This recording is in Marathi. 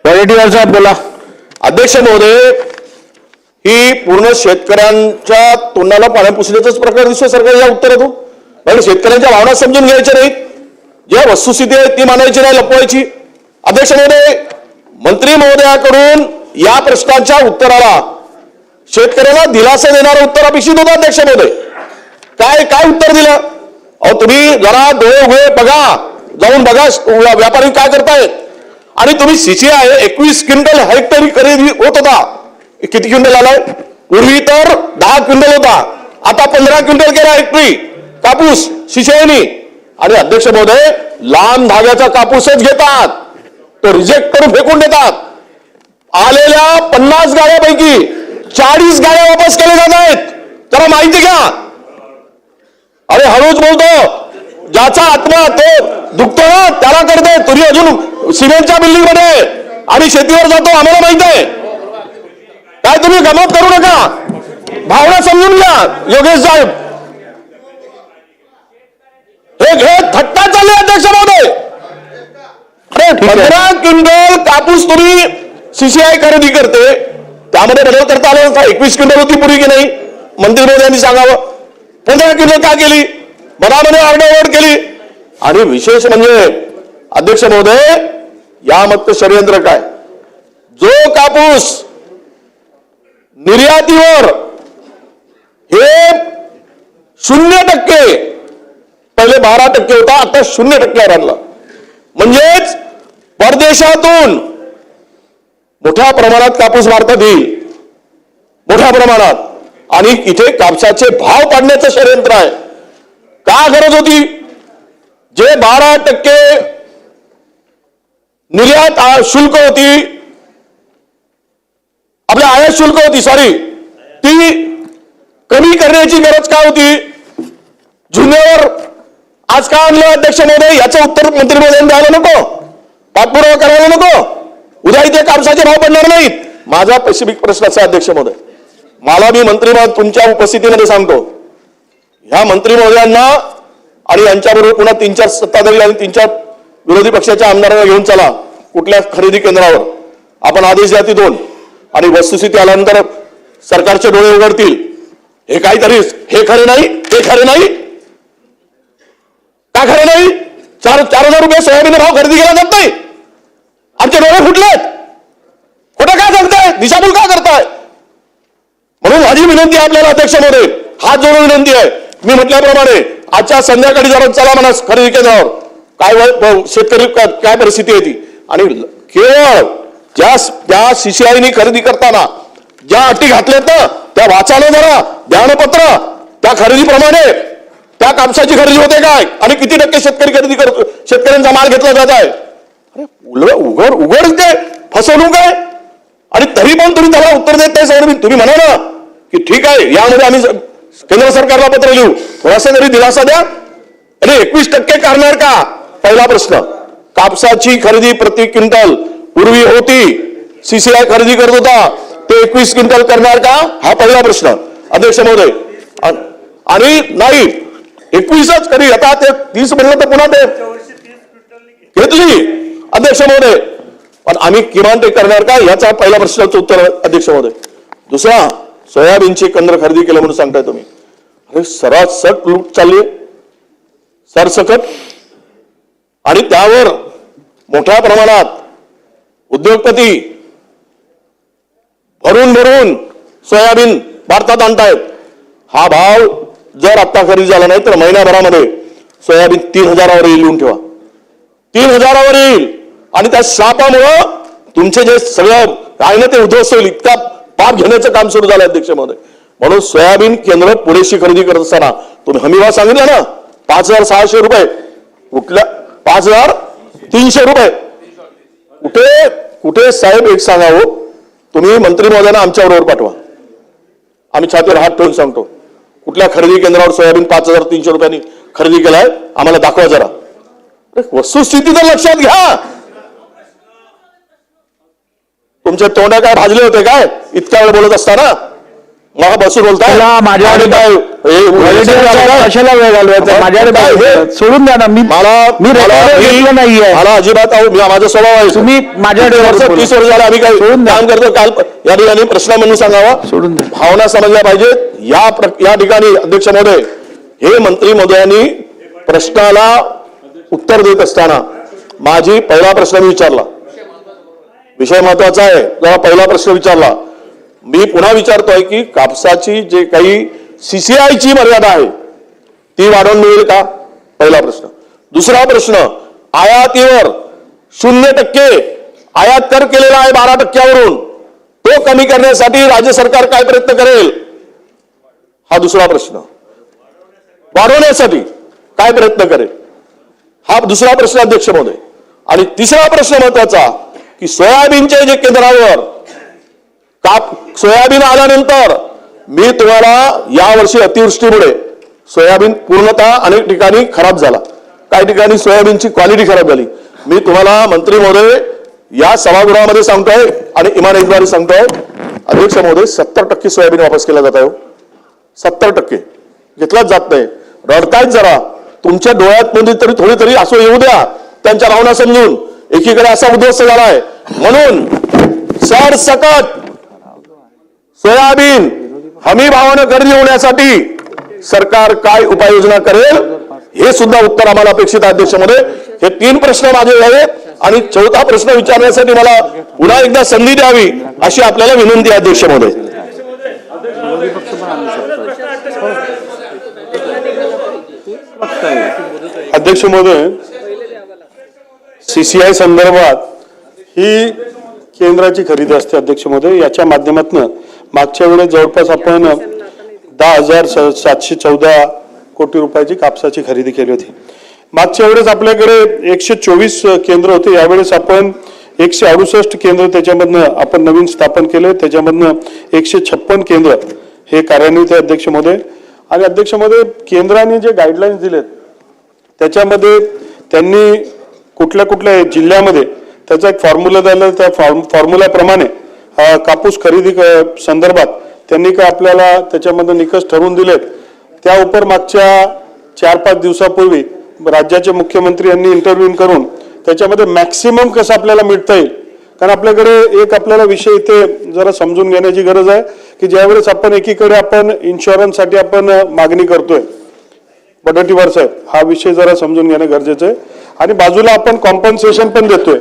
साहेब बोला. अध्यक्ष महोदय, ही पूर्ण शेतकऱ्यांच्या तोंडाला पाणी पुसण्याचाच प्रकार दिसतो सरकारच्या उत्तरातून. पण शेतकऱ्यांच्या भावना समजून घ्यायच्या नाहीत, ज्या वस्तुस्थिती आहे ती मानायची नाही, लपवायची. अध्यक्ष महोदय, मंत्री महोदयाकडून या प्रश्नाच्या उत्तराला शेतकऱ्यांना दिलासा देणारं उत्तर अपेक्षित होतं. अध्यक्ष महोदय, काय काय उत्तर दिलं? अहो, तुम्ही जरा डोळे उघडे बघा, जाऊन बघा व्यापारी काय करतायत. आणि तुम्ही सीसीआय 21 क्विंटल हेक्टरी खरेदी होत होता, किती क्विंटल आलाय? पूर्वी तर 10 क्विंटल होता, आता 15 क्विंटल केला हेक्टरी कापूस सीसीआयनी. आणि अध्यक्ष महोदय, लांब धाग्याचा कापूसच घेतात, तो रिजेक्ट करून फेकून देतात. आलेल्या 50 गाड्यापैकी 40 गाड्या वापस केल्या जात आहेत. त्याला माहिती घ्या. अरे हळूच बोलतो, ज्याचा आत्मा तो दुखतो ना त्याला करते. तुम्ही अजून सिमेंटच्या बिल्डिंग मध्ये आणि शेतीवर जातो, आम्हाला माहित आहे. काय तुम्ही गमत करू नका, भावना समजून घ्या. योगेश साहेब, हे थट्टा चालली अध्यक्ष महोदय. अरे 15 क्विंटल कापूस तुम्ही सीसीआय खरेदी करते, त्यामध्ये बदल करता आला नसता. 21 क्विंटल होती पूर्वी की नाही? मंत्री महोदयांनी सांगावं. 15 क्विंटल का केली? मनामध्ये आरडाओरड केली. आणि विशेष म्हणजे अध्यक्ष महोदय, यामागचं षडयंत्र काय? जो कापूस निर्यातीवर हे 0% पहिले 12% होता, आता 0% आणला. म्हणजेच परदेशातून मोठ्या प्रमाणात कापूस भारतात येईल, मोठ्या प्रमाणात. आणि इथे कापसाचे भाव पाडण्याचं षडयंत्र आहे. का गरज होती? जे 12% निर्यात शुल्क होती, आपल्या आयात शुल्क होती, सॉरी, ती कमी करण्याची गरज काय होती? जुन्यावर आज का आणलं अध्यक्ष महोदय? याचं उत्तर मंत्री महोदयांनी द्यायला नको, पाठपुरावा करायला नको. उद्या इथे कापसाचे भाव पडणार नाहीत. माझा स्पेसिफिक प्रश्न असा अध्यक्ष महोदय, मला मी मंत्री तुमच्या उपस्थितीमध्ये सांगतो, ह्या मंत्री महोदयांना आणि यांच्याबरोबर पुन्हा 3-4 सत्ताधारी आणि 3-4 विरोधी पक्षाच्या आमदारांना घेऊन चला कुठल्या खरेदी केंद्रावर. आपण आदेश द्या तिथून, आणि वस्तुस्थिती आल्यानंतर सरकारचे डोळे उघडतील. हे काहीतरी हे खरे नाही, ते खरे नाही. का खरं नाही? 4,000 रुपये सोयाबीन भाव खरेदी केला जात नाही. आमचे डोळे फुटलेत. खोटं काय सांगताय? दिशाभूल का करताय? म्हणून माझी विनंती आहे आपल्याला अध्यक्ष महोदय, हात जोडून विनंती आहे. मी म्हटल्याप्रमाणे आजच्या संध्याकाळी जरा चला म्हणा खरेदी केंद्रावर, काय शेतकरी काय परिस्थिती आहे ती. आणि केवळ ज्या सीसीआयनी खरेदी करताना ज्या अटी घातल्यात ना त्या वाचायला जरा ध्यानपत्र, त्या खरेदीप्रमाणे त्या कापसाची खरेदी होते काय आणि किती टक्के शेतकरी खरेदी करतो, शेतकऱ्यांचा माल घेतला जात आहे. अरे उघड ते फसवणूक आहे. आणि तरी पण तुम्ही त्याला उत्तर देत नाही. सगळं तुम्ही म्हणा ना की ठीक आहे, यामध्ये आम्ही केंद्र सरकारला पत्र लिहू, थोडासा तरी दिलासा द्या. अरे 21% करणार का? पहिला प्रश्न. कापसाची खरेदी प्रति क्विंटल पूर्वी होती, सीसीआय खरेदी करत होता, ते 21 क्विंटल करणार का? हा पहिला प्रश्न अध्यक्ष महोदय. आणि नाही 21च करी, आता ते 30 म्हणलं तर पुन्हा ते घेतली अध्यक्ष महोदय. पण आम्ही किमान ते करणार का? याचा पहिला प्रश्नाचं उत्तर अध्यक्ष महोदय. दुसरा, सोयाबीनची केंद्र खरेदी केलं म्हणून सांगताय तुम्ही. अरे सरसकट लूट चालली, सरसकट. आणि त्यावर मोठ्या प्रमाणात उद्योगपती भरून सोयाबीन भारतात आणतायत. हा भाव जर आता खरेदी झाला नाही तर महिन्याभरामध्ये सोयाबीन 3,000वर येईल. लिहून ठेवा, 3,000वर येईल. आणि त्या शापामुळं तुमचे जे सगळं काय ना ते उद्ध्वस्त होईल, इतका पाप घेण्याचं काम सुरू झालं अध्यक्ष महोदय. म्हणून सोयाबीन केंद्र पुरेशी खरेदी करत असताना तुम्ही हमीभाव सांगितला ना 5,600 रुपये, कुठल्या 5,300 रुपये. कुठे साहेब एक सांगावं, तुम्ही मंत्री महोदयांना आमच्या बरोबर पाठवा, आम्ही छातीवर हात ठेवून सांगतो. कुठल्या खरेदी केंद्रावर सोयाबीन 5,300 रुपयांनी खरेदी केलाय आम्हाला दाखवा जरा. वस्तुस्थिती तर लक्षात घ्या. तुमचे तोंड काय भाजले होते काय इतक्या वेळ बोलत असताना? मला बसून बोलताय त्याला माझ्याकडे काय कशाला वेळ घालवायचा माझ्याकडे सोडून द्या ना. मी घेतलं नाहीये. मला अजिबात माझा स्वभाव आहे. तुम्ही माझ्याकडे 30 वर्ष झाले आम्ही काय काम करतो. काल या ठिकाणी प्रश्न म्हणून सांगावा, सोडून द्या. भावना समजल्या पाहिजेत. या ठिकाणी अध्यक्ष महोदय, हे मंत्री महोदयांनी प्रश्नाला उत्तर देत असताना माझी पहिला प्रश्न मी विचारला, विषय महत्वाचा आहे, जरा पहिला प्रश्न विचारला. मी पुन्हा विचारतोय की कापसाची जे काही सीसीआयची मर्यादा आहे ती वाढवून मिळेल का? पहिला प्रश्न. दुसरा प्रश्न, आयातीवर 0% आयात कर केलेला आहे 12%वरून, तो कमी करण्यासाठी राज्य सरकार काय प्रयत्न करेल? हा दुसरा प्रश्न. वाढवण्यासाठी काय प्रयत्न करेल? हा दुसरा प्रश्न अध्यक्ष महोदय. आणि तिसरा प्रश्न महत्वाचा की सोयाबीनच्या जे केंद्रावर सोयाबीन आल्यानंतर मी तुम्हाला यावर्षी अतिवृष्टीमुळे सोयाबीन पूर्णतः अनेक ठिकाणी खराब झाला, काही ठिकाणी सोयाबीनची क्वालिटी खराब झाली. मी तुम्हाला मंत्री महोदय या सभागृहामध्ये सांगतोय आणि इमानतद्वारे सांगतोय, अध्यक्ष महोदय 70% सोयाबीन वापस केला जात आहे. 70% घेतलाच जात नाही. रडतायत जरा, तुमच्या डोळ्यात मध्ये तरी थोडी तरी असो येऊ द्या त्यांच्या भावना समजून. एकीकडे असा उद्ध्वस्त झालाय म्हणून सरसकट सोयाबीन हमी भावानं खरेदी होण्यासाठी सरकार काय उपाययोजना करेल हे सुद्धा उत्तर आम्हाला अपेक्षित आहे. अध्यक्ष महोदय, हे 3 प्रश्न माझे आहेत आणि 4था प्रश्न विचारण्यासाठी मला पुन्हा एकदा संधी द्यावी अशी आपल्याला विनंती आहे. अध्यक्ष महोदय, अध्यक्ष महोदय, सीसीआय संदर्भात ही केंद्राची खरेदी असते. अध्यक्ष महोदय, याच्या माध्यमातून मागच्या वेळेस जवळपास आपण 10,714 कोटी रुपयाची कापसाची खरेदी केली होती. मागच्या वेळेस आपल्याकडे 124 केंद्र होते. यावेळेस आपण 168 केंद्र त्याच्यामधनं आपण नवीन स्थापन केले. त्याच्यामधनं 156 केंद्र हे कार्यान्वित आहे. अध्यक्ष महोदय, आणि अध्यक्ष महोदय, केंद्राने जे गाईडलाईन्स दिलेत त्याच्यामध्ये त्यांनी कुठल्या कुठल्या जिल्ह्यामध्ये त्याचा एक फॉर्म्युला दिला. त्या फॉर्म्युल्याप्रमाणे कापूस खरेदी संदर्भात त्यांनी काय आपल्याला त्याच्यामध्ये निकष ठरवून दिलेत. त्या उपर मागच्या 4-5 दिवसापूर्वी राज्याचे मुख्यमंत्री यांनी इंटरव्ह्यू करून त्याच्यामध्ये मॅक्सिमम कसं आपल्याला मिळता येईल. कारण आपल्याकडे एक आपल्याला विषय इथे जरा समजून घेण्याची गरज आहे की ज्यावेळेस आपण एकीकडे आपण इन्शुरन्ससाठी आपण मागणी करतोय वडट्टीवार साहेब, हा विषय जरा समजून घेणं गरजेचं आहे. आणि बाजूला आपण कॉम्पन्सेशन पण देतोय.